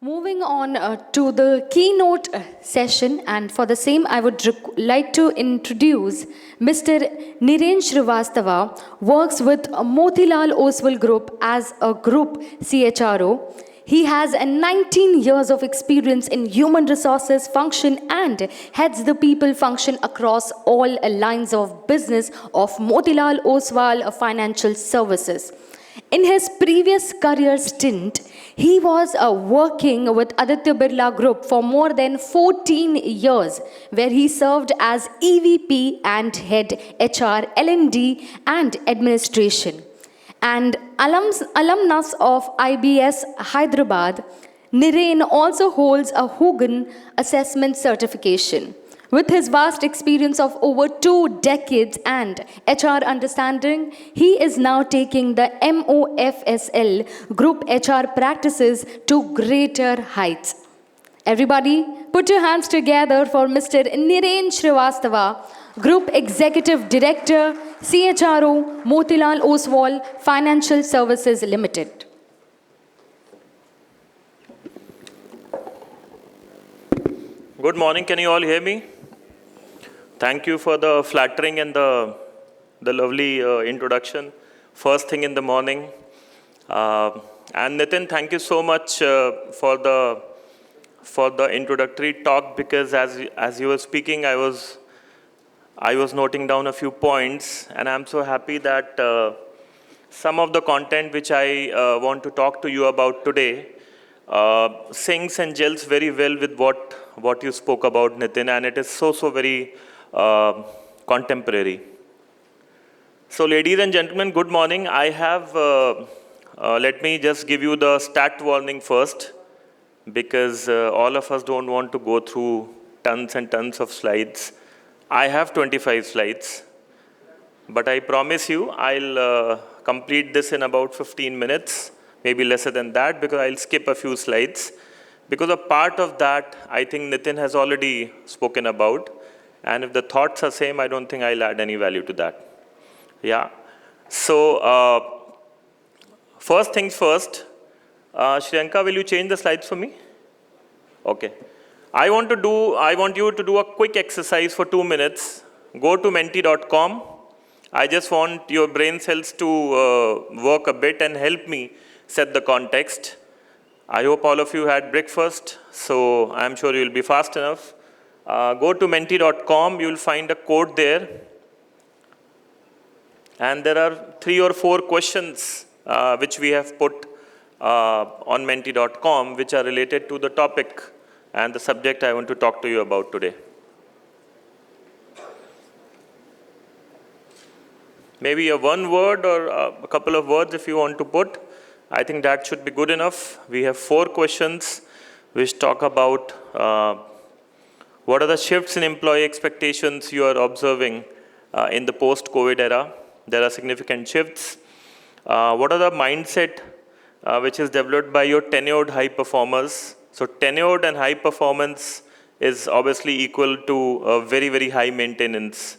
Moving on to the keynote session, and for the same, I would like to introduce Mr. Niren Srivastava, works with Motilal Oswal Group as a group CHRO. He has 19 years of experience in human resources function and heads the people function across all lines of business of Motilal Oswal Financial Services. In his previous career stint, he was working with Aditya Birla Group for more than 14 years, where he served as EVP and head HR, L&D and administration. And alumnus of IBS Hyderabad, Niren also holds a Hugan assessment certification. With his vast experience of over 2 decades and HR understanding, he is now taking the MOFSL Group HR practices to greater heights. Everybody, put your hands together for Mr. Niren Srivastava, Group Executive Director, CHRO, Motilal Oswal Financial Services Limited. Good morning, can you all hear me? Thank you for the flattering and the lovely introduction. First thing in the morning. And Nitin, thank you so much for the introductory talk, because as you were speaking, I was noting down a few points, and I'm so happy that some of the content which I want to talk to you about today syncs and gels very well with what you spoke about, Nitin, and it is so very contemporary. So ladies and gentlemen, good morning. I have, let me just give you the stat warning first, because all of us don't want to go through tons and tons of slides. I have 25 slides, but I promise you I'll complete this in about 15 minutes, maybe lesser than that, because I'll skip a few slides. Because a part of that, I think Nitin has already spoken about. And if the thoughts are same, I don't think I'll add any value to that. Yeah. So, first things first. Shriyanka, will you change the slides for me? Okay. I want you to do a quick exercise for 2 minutes. Go to menti.com. I just want your brain cells to work a bit and help me set the context. I hope all of you had breakfast, so I'm sure you'll be fast enough. Go to menti.com, you'll find a code there. And there are 3 or 4 questions which we have put on menti.com, which are related to the topic and the subject I want to talk to you about today. Maybe a one word or a couple of words if you want to put. I think that should be good enough. We have 4 questions which talk about what are the shifts in employee expectations you are observing in the post-COVID era? There are significant shifts. What are the mindset which is developed by your tenured high performers? So tenured and high performance is obviously equal to a very high maintenance.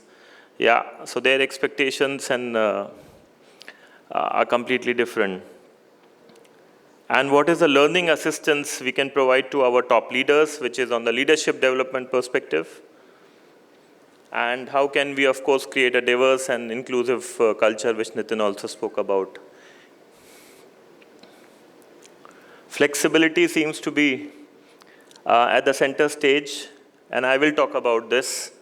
Yeah, so their expectations are completely different. And what is the learning assistance we can provide to our top leaders, which is on the leadership development perspective? And how can we, of course, create a diverse and inclusive culture, which Nitin also spoke about? Flexibility seems to be at the center stage, and I will talk about this.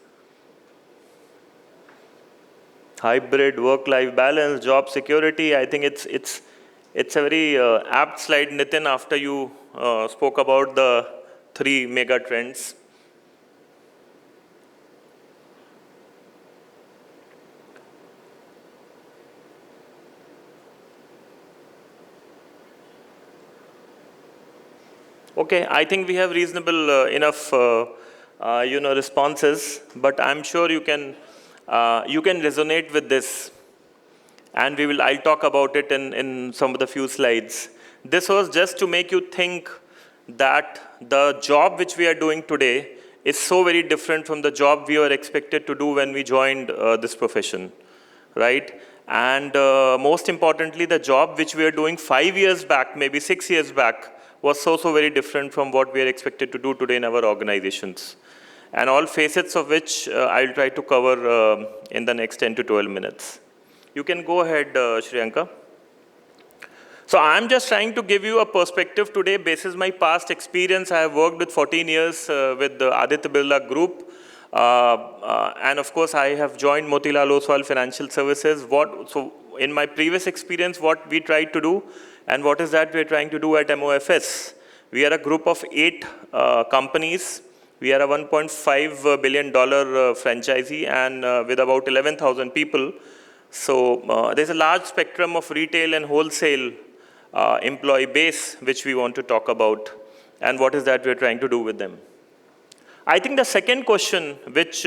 Hybrid work-life balance, job security, I think it's a very apt slide, Nitin, after you spoke about the 3 mega trends. Okay, I think we have reasonable enough responses, but I'm sure you can resonate with this. And I'll talk about it in some of the few slides. This was just to make you think that the job which we are doing today is so very different from the job we were expected to do when we joined this profession, right? And most importantly, the job which we are doing 5 years back, maybe 6 years back, was so very different from what we are expected to do today in our organizations. And all facets of which I'll try to cover in the next 10 to 12 minutes. You can go ahead, Shriyanka. So I'm just trying to give you a perspective today basis my past experience. I have worked with 14 years with the Aditya Birla Group. And of course, I have joined Motilal Oswal Financial Services. So in my previous experience, what we tried to do and what is that we're trying to do at MOFS. We are a group of 8 companies. We are a $1.5 billion franchisee and with about 11,000 people. So there's a large spectrum of retail and wholesale employee base which we want to talk about and what is that we're trying to do with them. I think the second question which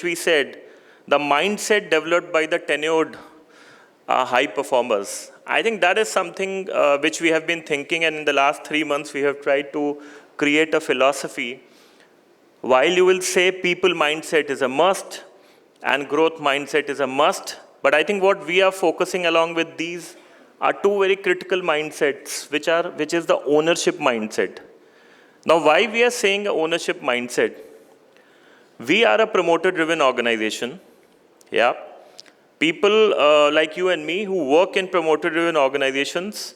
we said, the mindset developed by the tenured high performers. I think that is something which we have been thinking, and in the last 3 months we have tried to create a philosophy. While you will say people mindset is a must and growth mindset is a must, but I think what we are focusing along with these are 2 very critical mindsets, which is the ownership mindset. Now, why we are saying ownership mindset? We are a promoter-driven organization. Yeah. People like you and me who work in promoter-driven organizations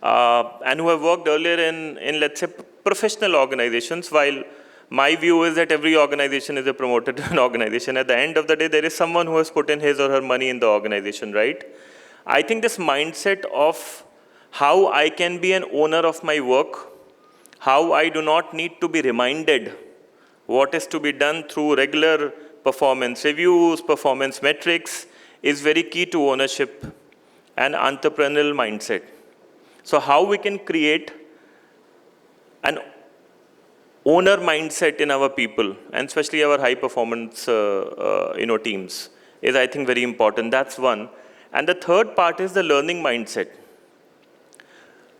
and who have worked earlier in let's say, professional organizations, while my view is that every organization is a promoter-driven organization. At the end of the day, there is someone who has put in his or her money in the organization, right? I think this mindset of how I can be an owner of my work, how I do not need to be reminded what is to be done through regular performance reviews, performance metrics, is very key to ownership and entrepreneurial mindset. So how we can create an owner mindset in our people, and especially our high performance teams, is I think very important. That's one. And the third part is the learning mindset.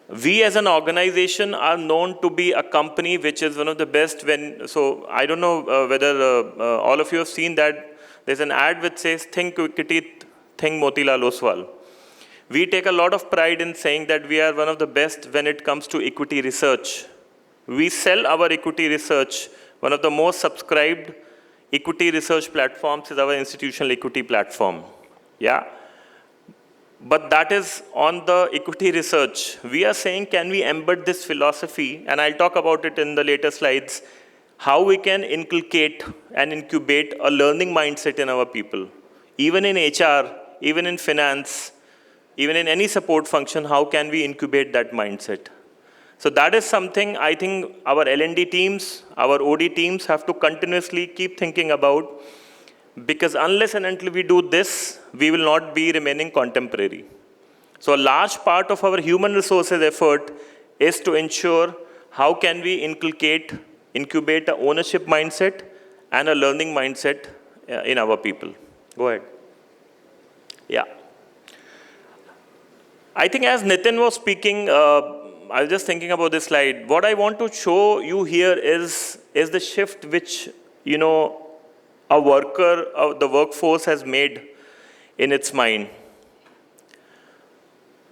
We as an organization are known to be a company which is one of the best so I don't know whether all of you have seen that there's an ad which says, think equity, think Motilal Oswal. We take a lot of pride in saying that we are one of the best when it comes to equity research. We sell our equity research. One of the most subscribed equity research platforms is our institutional equity platform. Yeah. But that is on the equity research. We are saying, can we embed this philosophy? And I'll talk about it in the later slides, how we can inculcate and incubate a learning mindset in our people. Even in HR, even in finance, even in any support function, how can we incubate that mindset? So that is something I think our L&D teams, our OD teams have to continuously keep thinking about, because unless and until we do this, we will not be remaining contemporary. So a large part of our human resources effort is to ensure how can we incubate an ownership mindset and a learning mindset in our people. Go ahead. Yeah. I think as Nitin was speaking, I was just thinking about this slide. What I want to show you here is the shift which, a worker, the workforce has made in its mind.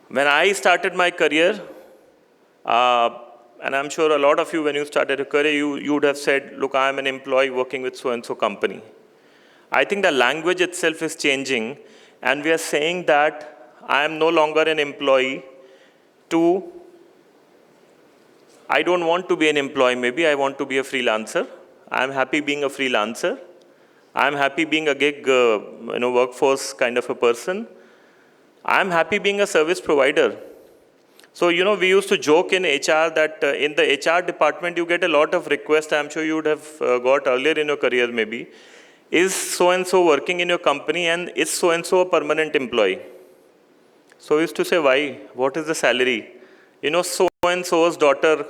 When I started my career, and I'm sure a lot of you, when you started a career, you would have said, look, I'm an employee working with so-and-so company. I think the language itself is changing, and we are saying that I am no longer an employee I don't want to be an employee, maybe I want to be a freelancer. I'm happy being a freelancer. I'm happy being a gig, workforce kind of a person. I'm happy being a service provider. So, we used to joke in HR that in the HR department, you get a lot of requests. I'm sure you would have got earlier in your career maybe. Is so-and-so working in your company, and is so-and-so a permanent employee? So we used to say, why? What is the salary? So-and-so's daughter,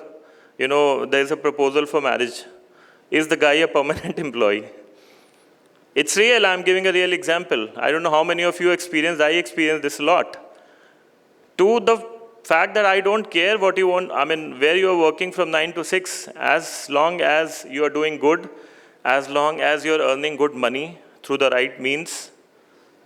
there's a proposal for marriage. Is the guy a permanent employee? It's real. I'm giving a real example. I don't know how many of you experienced. I experienced this a lot. To the fact that I don't care what you want, where you are working from 9 to 6, as long as you are doing good, as long as you're earning good money through the right means.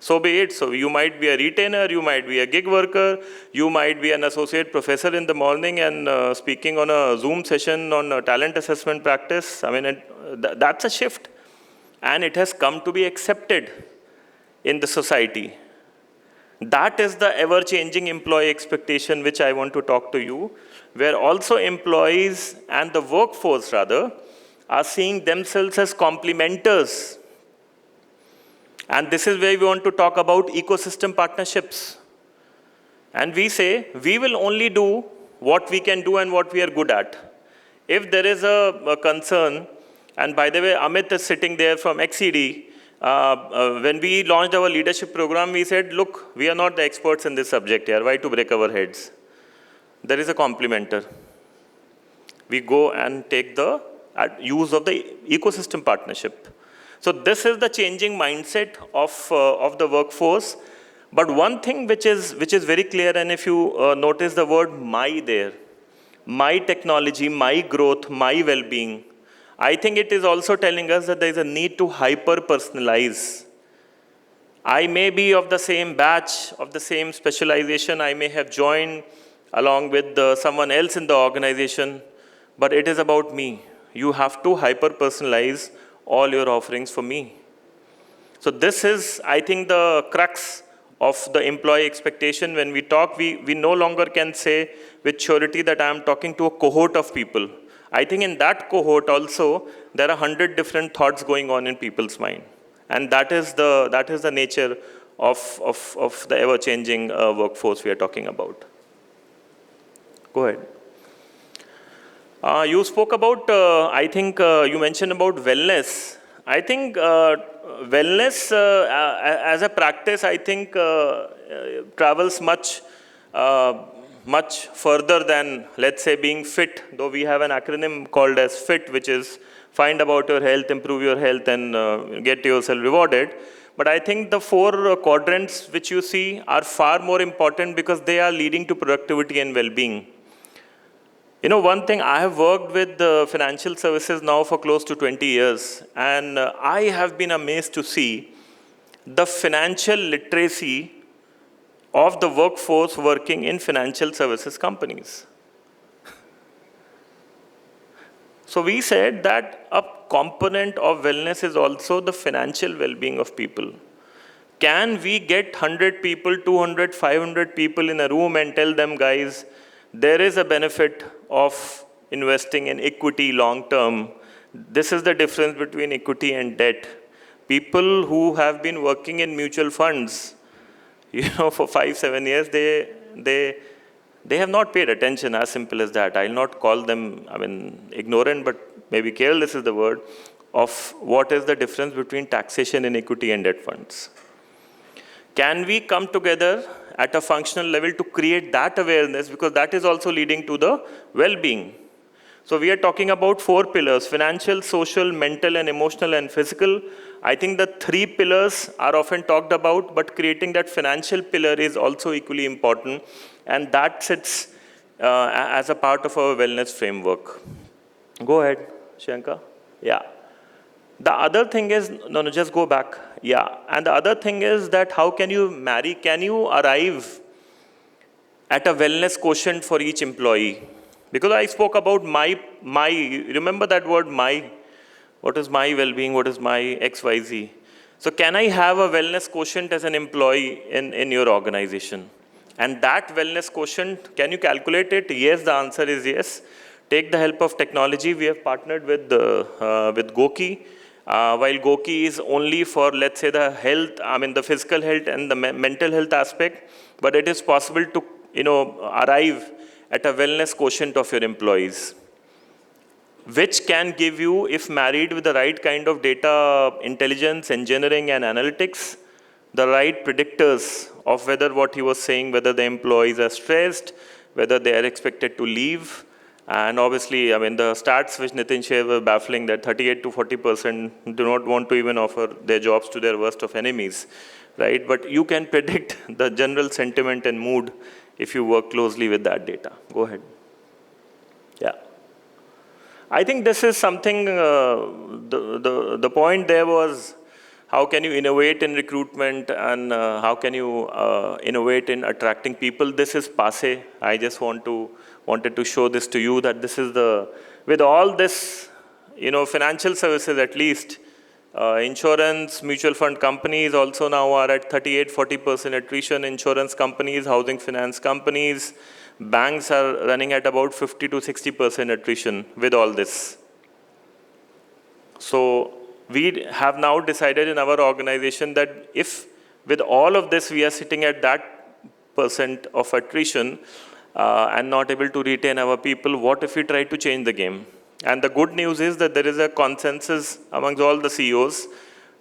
So be it. So you might be a retainer, you might be a gig worker, you might be an associate professor in the morning and speaking on a Zoom session on a talent assessment practice. I mean, that's a shift. And it has come to be accepted in the society. That is the ever-changing employee expectation which I want to talk to you, where also employees and the workforce rather are seeing themselves as complementers. And this is where we want to talk about ecosystem partnerships. And we say, we will only do what we can do and what we are good at. If there is a concern, and by the way, Amit is sitting there from XCD, when we launched our leadership program, we said, look, we are not the experts in this subject here. Why to break our heads? There is a complementer. We go and take the use of the ecosystem partnership. So this is the changing mindset of the workforce. But one thing which is very clear, and if you notice the word my there, my technology, my growth, my well-being, I think it is also telling us that there is a need to hyper-personalize. I may be of the same batch, of the same specialization, I may have joined along with someone else in the organization, but it is about me. You have to hyper-personalize all your offerings for me. So this is, I think, the crux of the employee expectation. When we talk, we no longer can say with surety that I am talking to a cohort of people. I think in that cohort also, there are 100 different thoughts going on in people's mind. And that is the nature of the ever-changing workforce we are talking about. Go ahead. You spoke about, I think you mentioned about wellness. I think wellness as a practice, I think travels much further than, let's say, being fit, though we have an acronym called as FIT, which is find about your health, improve your health, and get yourself rewarded. But I think the 4 quadrants which you see are far more important because they are leading to productivity and well-being. You know, one thing, I have worked with financial services now for close to 20 years, and I have been amazed to see the financial literacy of the workforce working in financial services companies. So we said that a component of wellness is also the financial well-being of people. Can we get 100 people, 200, 500 people in a room and tell them, guys, there is a benefit of investing in equity long-term. This is the difference between equity and debt. People who have been working in mutual funds, for 5-7 years, they have not paid attention, as simple as that. I'll not call them, ignorant, but maybe careless is the word, of what is the difference between taxation in equity and debt funds. Can we come together at a functional level to create that awareness, because that is also leading to the well-being. So we are talking about 4 pillars: financial, social, mental, and emotional, and physical. I think the 3 pillars are often talked about, but creating that financial pillar is also equally important, and that sits as a part of our wellness framework. Go ahead, Shanka. Yeah. The other thing is, just go back. Yeah, and the other thing is that how can you arrive at a wellness quotient for each employee? Because I spoke about my, remember that word my? What is my well-being? What is my XYZ? So can I have a wellness quotient as an employee in your organization? And that wellness quotient, can you calculate it? Yes, the answer is yes. Take the help of technology. We have partnered with Goki. While Goki is only for, let's say, the health, the physical health and the mental health aspect, but it is possible to, arrive at a wellness quotient of your employees, which can give you, if married with the right kind of data intelligence, engineering, and analytics, the right predictors of whether what he was saying, whether the employees are stressed, whether they are expected to leave. And obviously, the stats which Nitin shared were baffling, that 38 to 40% do not want to even offer their jobs to their worst of enemies, right? But you can predict the general sentiment and mood if you work closely with that data. Go ahead. Yeah. I think this is something, the point there was how can you innovate in recruitment, and how can you innovate in attracting people? This is passé. I just wanted to show this to you, that this is with all this, financial services at least, insurance, mutual fund companies also now are at 38-40% attrition. Insurance companies, housing finance companies, banks are running at about 50 to 60% attrition with all this. So we have now decided in our organization that if with all of this we are sitting at that percent of attrition and not able to retain our people, what if we try to change the game? And the good news is that there is a consensus amongst all the CEOs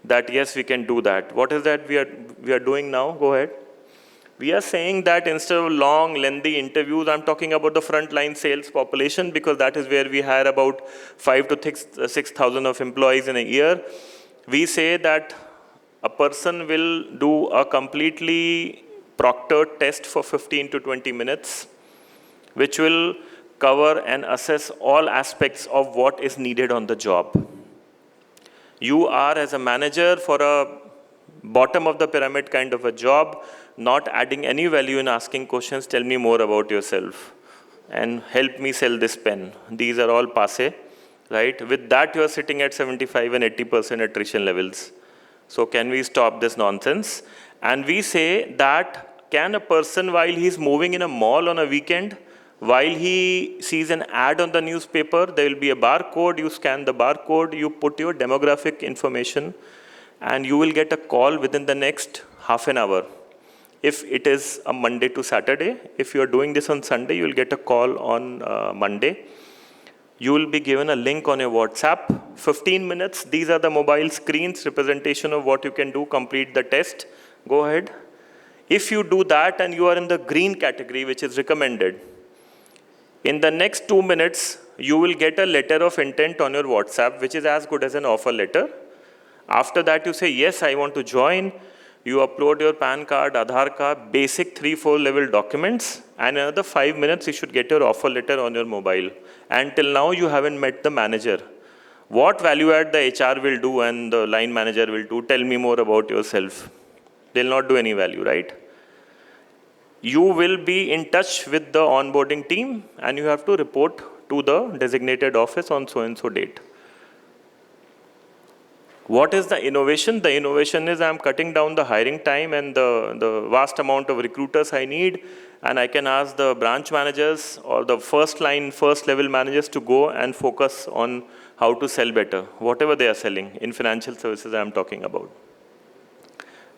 that yes, we can do that. What is that we are doing now? Go ahead. We are saying that instead of long, lengthy interviews, I'm talking about the frontline sales population, because that is where we hire about 5,000 to 6,000 of employees in a year. We say that a person will do a completely proctored test for 15 to 20 minutes, which will cover and assess all aspects of what is needed on the job. You are, as a manager for a bottom of the pyramid kind of a job, not adding any value in asking questions, tell me more about yourself and help me sell this pen. These are all passé, right? With that, you are sitting at 75 and 80% attrition levels. So can we stop this nonsense? And we say that, can a person, while he's moving in a mall on a weekend, while he sees an ad on the newspaper, there will be a barcode, you scan the barcode, you put your demographic information, and you will get a call within the next half an hour. If it is a Monday to Saturday, if you are doing this on Sunday, you will get a call on Monday. You will be given a link on your WhatsApp, 15 minutes. These are the mobile screens, representation of what you can do, complete the test. Go ahead. If you do that and you are in the green category, which is recommended, in the next 2 minutes, you will get a letter of intent on your WhatsApp, which is as good as an offer letter. After that, you say, yes, I want to join. You upload your PAN card, Aadhaar card, basic 3-4 level documents, and another 5 minutes, you should get your offer letter on your mobile. And till now, you haven't met the manager. What value add the HR will do and the line manager will do? Tell me more about yourself. They'll not do any value, right? You will be in touch with the onboarding team, and you have to report to the designated office on so-and-so date. What is the innovation? The innovation is I'm cutting down the hiring time and the vast amount of recruiters I need, and I can ask the branch managers or the first level managers to go and focus on how to sell better, whatever they are selling. In financial services I'm talking about.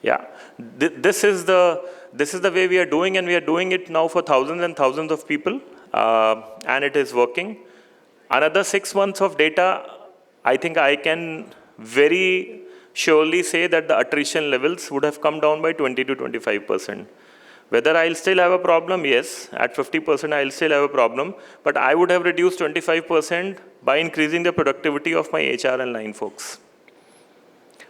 Yeah, this is the way we are doing, and we are doing it now for thousands and thousands of people, and it is working. Another 6 months of data, I think I can very surely say that the attrition levels would have come down by 20 to 25%. Whether I'll still have a problem? Yes, at 50% I'll still have a problem, but I would have reduced 25% by increasing the productivity of my HR and line folks.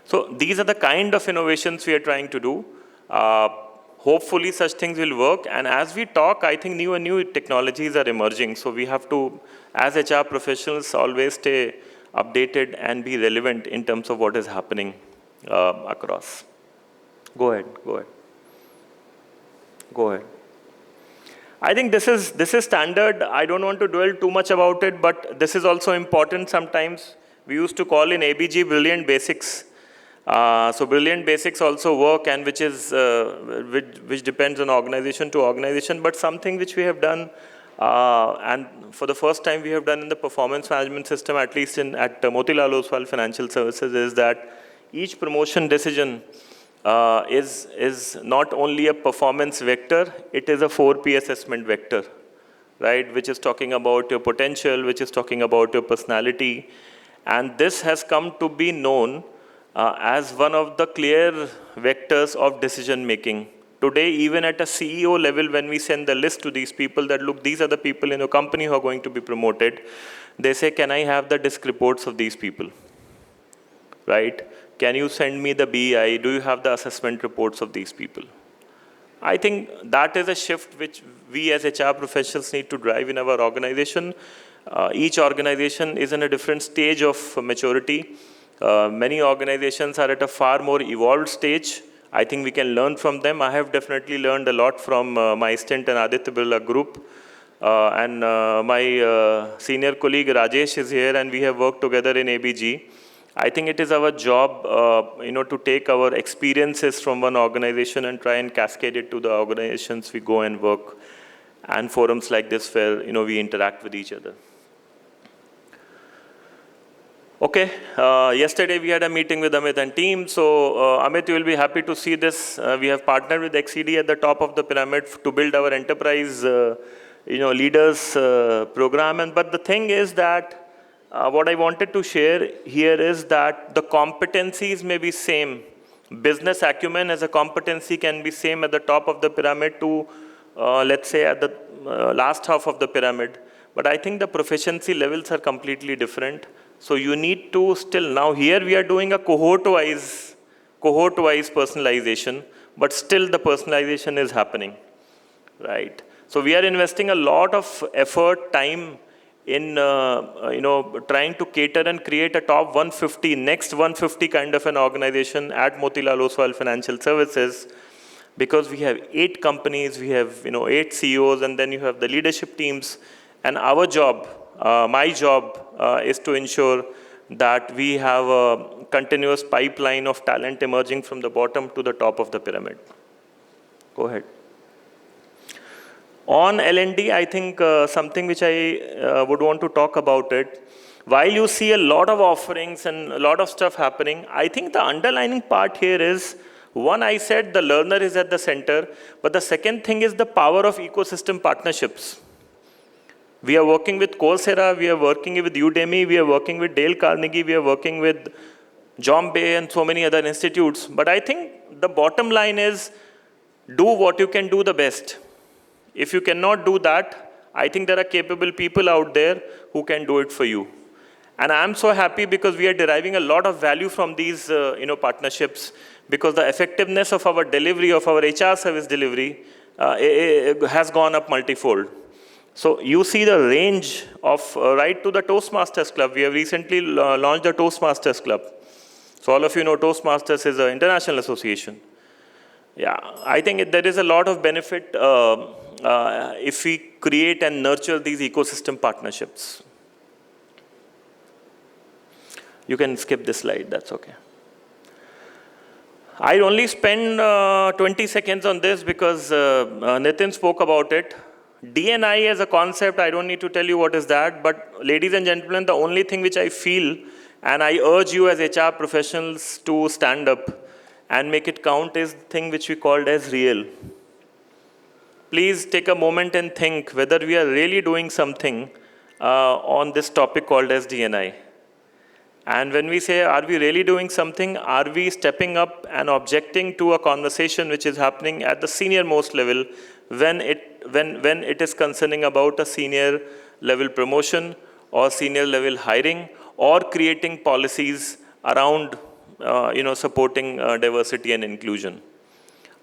So these are the kind of innovations we are trying to do. Hopefully such things will work, and as we talk, I think new and new technologies are emerging. So we have to, as HR professionals, always stay updated and be relevant in terms of what is happening across. Go ahead. I think this is standard. I don't want to dwell too much about it, but this is also important sometimes. We used to call in ABG brilliant basics. So brilliant basics also work, and which depends on organization to organization, but something which we have done, and for the first time we have done in the performance management system, at least at Motilal Oswal Financial Services, is that each promotion decision is not only a performance vector, it is a 4P assessment vector, right? Which is talking about your potential, which is talking about your personality, and this has come to be known as one of the clear vectors of decision making. Today, even at a CEO level, when we send the list to these people that, look, these are the people in your company who are going to be promoted, they say, can I have the disc reports of these people, right? Can you send me the BEI? Do you have the assessment reports of these people? I think that is a shift which we as HR professionals need to drive in our organization. Each organization is in a different stage of maturity. Many organizations are at a far more evolved stage. I think we can learn from them. I have definitely learned a lot from my stint in Aditya Birla Group. My senior colleague Rajesh is here, and we have worked together in ABG. I think it is our job, to take our experiences from one organization and try and cascade it to the organizations we go and work, and forums like this where we interact with each other. Okay, yesterday we had a meeting with Amit and team. So Amit, you will be happy to see this. We have partnered with XCD at the top of the pyramid to build our enterprise, leaders program. But the thing is that what I wanted to share here is that the competencies may be same. Business acumen as a competency can be same at the top of the pyramid to, let's say, at the last half of the pyramid. But I think the proficiency levels are completely different. So you need to still, now here we are doing a cohort-wise personalization, but still the personalization is happening, right? So we are investing a lot of effort, time in, trying to cater and create a top 150, next 150 kind of an organization at Motilal Oswal Financial Services, because we have 8 companies, we have, 8 CEOs, and then you have the leadership teams, and our job, my job is to ensure that we have a continuous pipeline of talent emerging from the bottom to the top of the pyramid. Go ahead. On L&D, I think something which I would want to talk about it. While you see a lot of offerings and a lot of stuff happening, I think the underlining part here is, one, I said the learner is at the center, but the second thing is the power of ecosystem partnerships. We are working with Coursera, we are working with Udemy, we are working with Dale Carnegie, we are working with John Bay and so many other institutes. But I think the bottom line is, do what you can do the best. If you cannot do that, I think there are capable people out there who can do it for you. And I'm so happy because we are deriving a lot of value from these partnerships, because the effectiveness of our delivery, of our HR service delivery has gone up multifold. So you see the range of right to the Toastmasters Club. We have recently launched the Toastmasters Club. So all of you know Toastmasters is an international association. Yeah, I think there is a lot of benefit if we create and nurture these ecosystem partnerships. You can skip this slide, that's okay. I only spend 20 seconds on this because Nitin spoke about it. D&I as a concept, I don't need to tell you what is that, but ladies and gentlemen, the only thing which I feel, and I urge you as HR professionals to stand up and make it count, is the thing which we called as real. Please take a moment and think whether we are really doing something on this topic called as D&I. And when we say, are we really doing something? Are we stepping up and objecting to a conversation which is happening at the senior most level when it is concerning about a senior level promotion or senior level hiring or creating policies around supporting diversity and inclusion?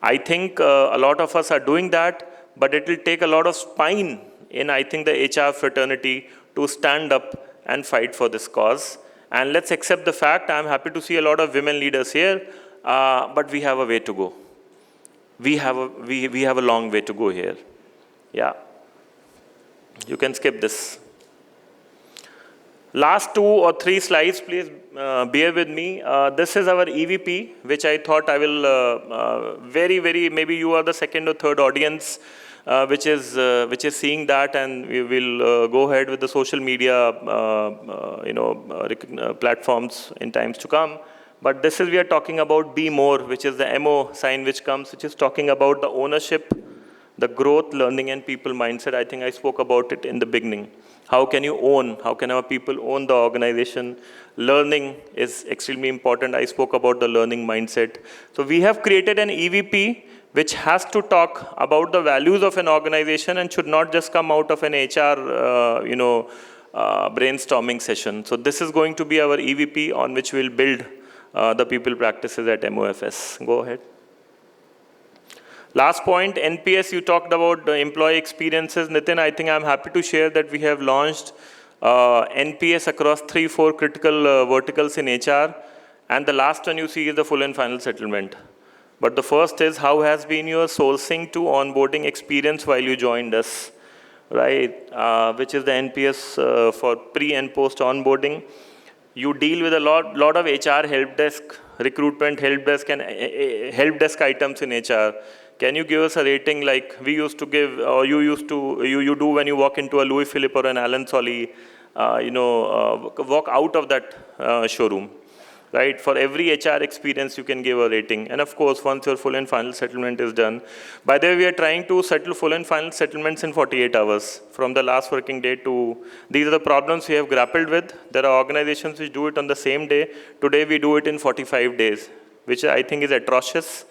I think a lot of us are doing that, but it will take a lot of spine in, I think, the HR fraternity to stand up and fight for this cause. And let's accept the fact, I'm happy to see a lot of women leaders here, but we have a way to go. We have a long way to go here. Yeah. You can skip this. Last 2 or 3 slides, please bear with me. This is our EVP, which I thought I will maybe you are the second or third audience which is seeing that, and we will go ahead with the social media platforms in times to come. But this is, we are talking about Be More, which is the MO sign which comes, which is talking about the ownership, the growth, learning, and people mindset. I think I spoke about it in the beginning. How can you own? How can our people own the organization? Learning is extremely important. I spoke about the learning mindset. So we have created an EVP which has to talk about the values of an organization and should not just come out of an HR, brainstorming session. So this is going to be our EVP on which we'll build the people practices at MOFS. Go ahead. Last point, NPS, you talked about the employee experiences. Nitin, I think I'm happy to share that we have launched NPS across 3-4 critical verticals in HR, and the last one you see is the full and final settlement. But the first is, how has been your sourcing to onboarding experience while you joined us, right? Which is the NPS for pre and post onboarding. You deal with a lot of HR help desk, recruitment help desk, and help desk items in HR. Can you give us a rating like we used to give, or you do when you walk into a Louis Philippe or an Allen Solly, walk out of that showroom, right? For every HR experience, you can give a rating. And of course, once your full and final settlement is done. By the way, we are trying to settle full and final settlements in 48 hours from the last working day to, these are the problems we have grappled with. There are organizations which do it on the same day. Today, we do it in 45 days, which I think is atrocious.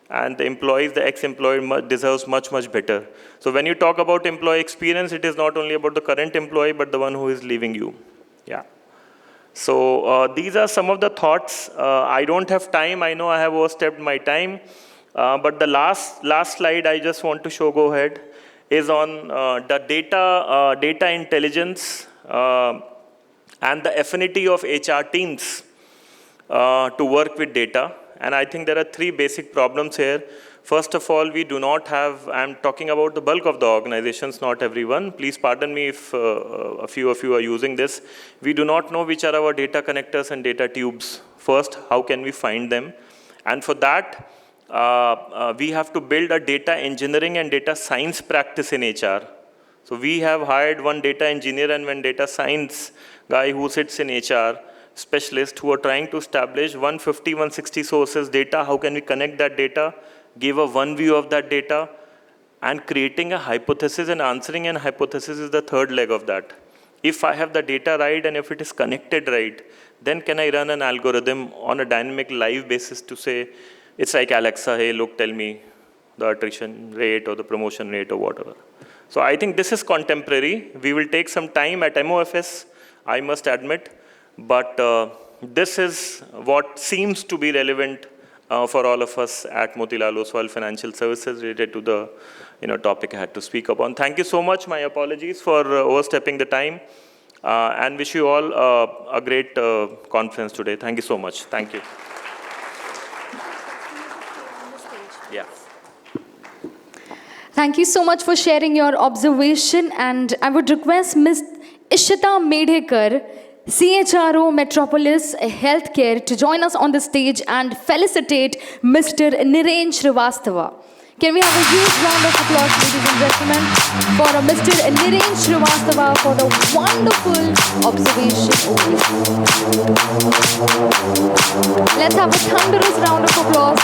And the employees, the ex-employee deserves much, much better. So when you talk about employee experience, it is not only about the current employee, but the one who is leaving you. Yeah. So these are some of the thoughts. I don't have time. I know I have overstepped my time. But the last slide I just want to show, go ahead, is on the data intelligence and the affinity of HR teams to work with data. And I think there are 3 basic problems here. First of all, we do not have, I'm talking about the bulk of the organizations, not everyone. Please pardon me if a few of you are using this. We do not know which are our data connectors and data tubes. First, how can we find them? And for that, we have to build a data engineering and data science practice in HR. So we have hired one data engineer and one data science guy who sits in HR, specialist, who are trying to establish 150, 160 sources data. How can we connect that data, give a one view of that data, and creating a hypothesis and answering an hypothesis is the third leg of that. If I have the data right and if it is connected right, then can I run an algorithm on a dynamic live basis to say, it's like Alexa, hey, look, tell me the attrition rate or the promotion rate or whatever. So I think this is contemporary. We will take some time at MOFS, I must admit. But this is what seems to be relevant for all of us at Motilal Oswal Financial Services related to the topic I had to speak upon. Thank you so much. My apologies for overstepping the time. And wish you all a great conference today. Thank you so much. Thank you. Yeah. Thank you so much for sharing your observation. And I would request Ms. Ishita Medhekar, CHRO Metropolis Healthcare, to join us on the stage and felicitate Mr. Niren Srivastava. Can we have a huge round of applause, ladies and gentlemen, for Mr. Niren Srivastava for the wonderful observation. Let's have a thunderous round of applause.